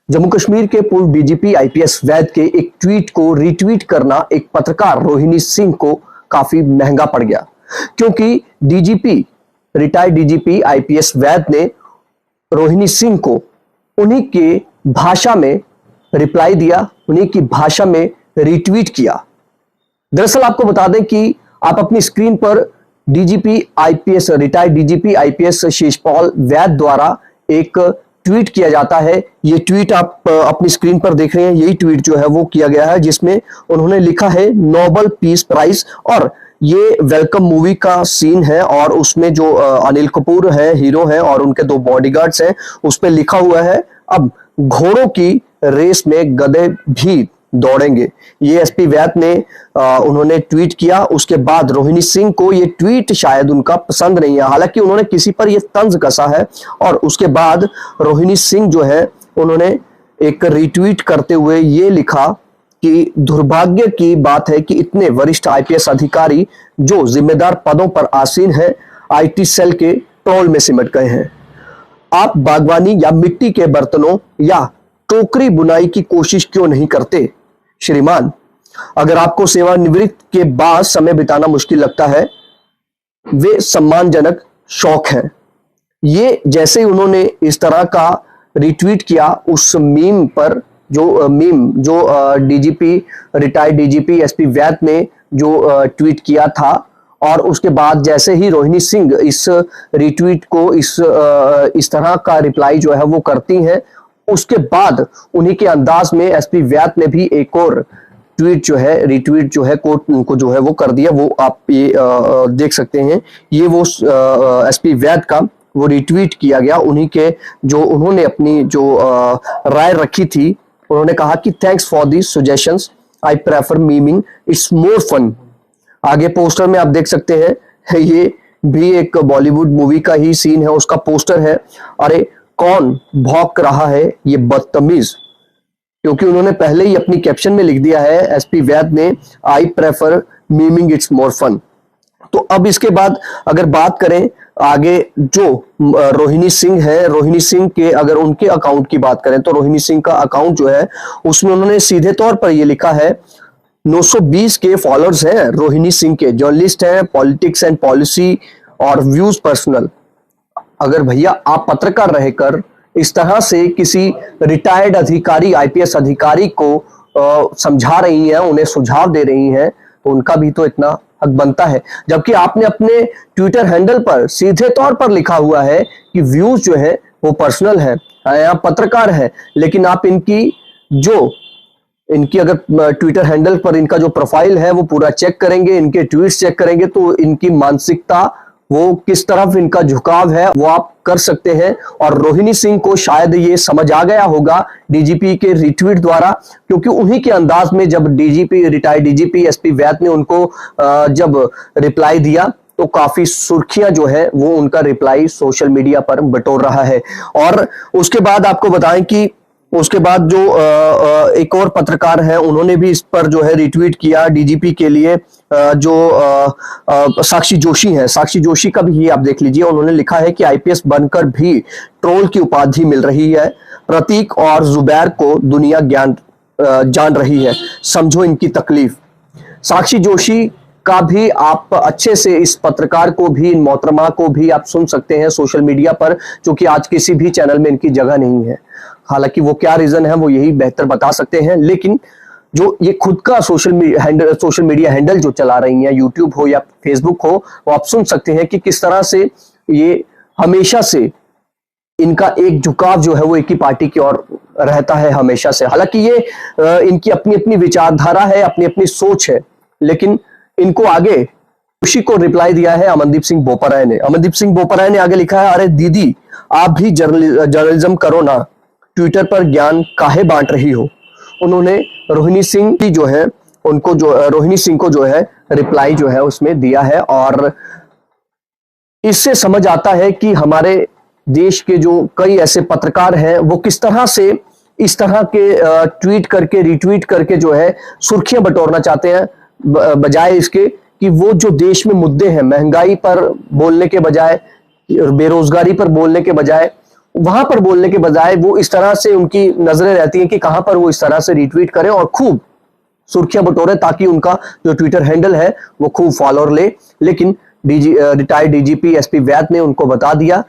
जम्मू कश्मीर के पूर्व DGP IPS वैद के एक ट्वीट को रीट्वीट करना एक पत्रकार रोहिणी सिंह को काफी महंगा पड़ गया, क्योंकि रिटायर्ड डीजीपी आईपीएस वैद ने रोहिणी सिंह को उन्हीं के भाषा में रिप्लाई दिया, उन्हीं की भाषा में रीट्वीट किया। दरअसल आपको बता दें कि आप अपनी स्क्रीन पर रिटायर्ड डीजीपी आईपीएस शिषपाल वैद द्वारा एक ट्वीट किया जाता है। ये ट्वीट आप अपनी स्क्रीन पर देख रहे हैं, यही ट्वीट जो है वो किया गया है, जिसमें उन्होंने लिखा है नोबेल पीस प्राइज, और ये वेलकम मूवी का सीन है और उसमें जो अनिल कपूर है हीरो है और उनके दो बॉडीगार्ड्स हैं, उस पर लिखा हुआ है अब घोड़ों की रेस में गधे भी दौड़ेंगे। ये एसपी वैद ने उन्होंने ट्वीट किया। उसके बाद रोहिणी सिंह को ये ट्वीट शायद उनका पसंद नहीं है, हालांकि उन्होंने किसी पर ये तंज कसा है, और उसके बाद रोहिणी सिंह जो है उन्होंने एक रीट्वीट करते हुए ये लिखा कि दुर्भाग्य की बात है कि इतने वरिष्ठ आईपीएस अधिकारी जो जिम्मेदार पदों पर आसीन है आईटी सेल के ट्रोल में सिमट गए हैं। आप बागवानी या मिट्टी के बर्तनों या टोकरी बुनाई की कोशिश क्यों नहीं करते श्रीमान? अगर आपको सेवानिवृत्त के बाद समय बिताना मुश्किल लगता है, वे सम्मानजनक शौक है। ये जैसे ही उन्होंने इस तरह का रिट्वीट किया, उस मीम पर जो रिटायर्ड डीजीपी एसपी वैद ने जो ट्वीट किया था, और उसके बाद जैसे ही रोहिणी सिंह इस रिट्वीट को इस तरह का रिप्लाई जो है वो करती हैं, उसके बाद उन्हीं के अंदाज में एसपी वैद ने भी एक और रिट्वीट जो है कोर्ट उनको जो है वो कर दिया। वो आप ये देख सकते हैं, ये वो एसपी वैद का वो रिट्वीट किया गया। उन्हीं के जो उन्होंने अपनी जो राय रखी थी, उन्होंने कहा कि thanks for the suggestions, I prefer meming, it's more fun. आगे पोस्टर में आप देख सकते हैं, ये भी एक बॉलीवुड मूवी का ही सीन है, उसका पोस्टर है। अरे कौन भौंक रहा है ये बदतमीज, क्योंकि उन्होंने पहले ही अपनी कैप्शन में लिख दिया है एसपी वैद ने, I prefer meming, it's more fun. तो अब इसके बाद अगर बात करें आगे, जो रोहिणी सिंह है, रोहिणी सिंह के अगर उनके अकाउंट की बात करें तो रोहिणी सिंह का अकाउंट जो है उसमें उन्होंने सीधे तौर पर ये लिखा है, 920 के फॉलोअर्स हैं रोहिणी सिंह के, जर्नलिस्ट हैं, पॉलिटिक्स एंड पॉलिसी और व्यूज पर्सनल। अगर भैया आप पत्रकार रहकर इस तरह से किसी रिटायर्ड अधिकारी, आईपीएस अधिकारी को समझा रही हैं, उन्हें सुझाव दे रही हैं, तो उनका भी तो इतना हक बनता है। जबकि आपने अपने ट्विटर हैंडल पर सीधे तौर पर लिखा हुआ है कि व्यूज जो है वो पर्सनल है, आप पत्रकार है, लेकिन आप इनकी अगर ट्विटर हैंडल पर इनका जो प्रोफाइल है वो पूरा चेक करेंगे, इनके ट्वीट्स चेक करेंगे, तो इनकी मानसिकता, वो किस तरफ इनका झुकाव है वो आप कर सकते हैं। और रोहिणी सिंह को शायद ये समझ आ गया होगा डीजीपी के रिट्वीट द्वारा, क्योंकि उन्हीं के अंदाज में जब रिटायर्ड डीजीपी एसपी वैद ने उनको जब रिप्लाई दिया, तो काफी सुर्खियां जो है वो उनका रिप्लाई सोशल मीडिया पर बटोर रहा है। और उसके बाद आपको बताएं कि उसके बाद जो एक और पत्रकार है, उन्होंने भी इस पर जो है रिट्वीट किया डीजीपी के लिए, जो साक्षी जोशी हैं। साक्षी जोशी का भी ये आप देख लीजिए, उन्होंने लिखा है कि आईपीएस बनकर भी ट्रोल की उपाधि मिल रही है, प्रतीक और जुबैर को दुनिया जान रही है, समझो इनकी तकलीफ। साक्षी जोशी का भी आप अच्छे से इस पत्रकार को भी, इन मोहतरमा को भी आप सुन सकते हैं सोशल मीडिया पर, क्योंकि आज किसी भी चैनल में इनकी जगह नहीं है। हालांकि वो क्या रीजन है वो यही बेहतर बता सकते हैं, लेकिन जो ये खुद का सोशल मीडिया हैंडल जो चला रही हैं, यूट्यूब हो या फेसबुक हो, वो आप सुन सकते हैं कि किस तरह से ये हमेशा से इनका एक झुकाव जो है वो एक ही पार्टी की ओर रहता है हमेशा से। हालांकि ये इनकी अपनी अपनी विचारधारा है, अपनी अपनी सोच है, लेकिन इनको आगे खुशी को रिप्लाई दिया है अमनदीप सिंह बोपराय ने। अमनदीप सिंह बोपराय ने आगे लिखा है, अरे दीदी आप भी जर्नलिज्म करो ना, ट्विटर पर ज्ञान काहे बांट रही हो। उन्होंने रोहिणी सिंह की जो है रोहिणी सिंह को जो है रिप्लाई जो है उसमें दिया है। और इससे समझ आता है कि हमारे देश के जो कई ऐसे पत्रकार हैं वो किस तरह से इस तरह के ट्वीट करके, रिट्वीट करके जो है सुर्खियां बटोरना चाहते हैं, बजाय इसके कि वो जो देश में मुद्दे हैं, महंगाई पर बोलने के बजाय, बेरोजगारी पर बोलने के बजाय, वहां पर बोलने के बजाय वो इस तरह से उनकी नजरें रहती हैं कि कहां पर वो इस तरह से रिट्वीट करें और खूब सुर्खियां बटोरे, ताकि उनका जो ट्विटर हैंडल है वो खूब फॉलोअर ले। लेकिन रिटायर्ड डीजीपी एसपी वैद ने उनको बता दिया